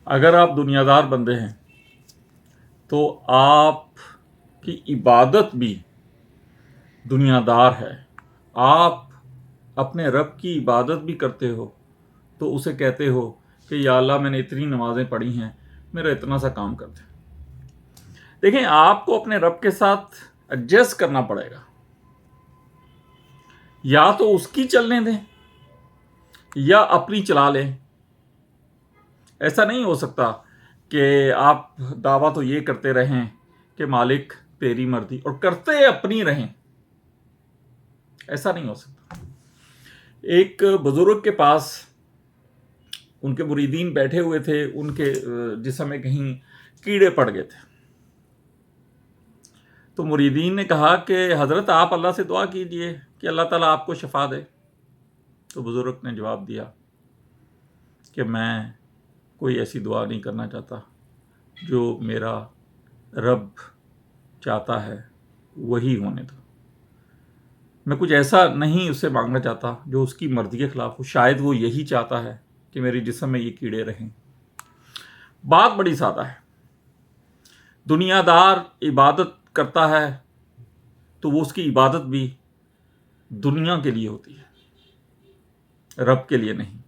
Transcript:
اگر آپ دنیا دار بندے ہیں تو آپ کی عبادت بھی دنیا دار ہے. آپ اپنے رب کی عبادت بھی کرتے ہو تو اسے کہتے ہو کہ یا اللہ میں نے اتنی نمازیں پڑھی ہیں، میرا اتنا سا کام کر دے. دیکھیں، آپ کو اپنے رب کے ساتھ ایڈجسٹ کرنا پڑے گا. یا تو اس کی چلنے دیں یا اپنی چلا لیں. ایسا نہیں ہو سکتا کہ آپ دعویٰ تو یہ کرتے رہیں کہ مالک تیری مرضی اور کرتے اپنی رہیں. ایسا نہیں ہو سکتا. ایک بزرگ کے پاس ان کے مریدین بیٹھے ہوئے تھے، ان کے جسم میں کہیں کیڑے پڑ گئے تھے. تو مریدین نے کہا کہ حضرت آپ اللہ سے دعا کیجئے کہ اللہ تعالیٰ آپ کو شفا دے. تو بزرگ نے جواب دیا کہ میں کوئی ایسی دعا نہیں کرنا چاہتا. جو میرا رب چاہتا ہے وہی ہونے دو. میں کچھ ایسا نہیں اس سے مانگنا چاہتا جو اس کی مرضی کے خلاف ہو. شاید وہ یہی چاہتا ہے کہ میرے جسم میں یہ کیڑے رہیں. بات بڑی سادہ ہے. دنیا دار عبادت کرتا ہے تو وہ اس کی عبادت بھی دنیا کے لیے ہوتی ہے، رب کے لیے نہیں.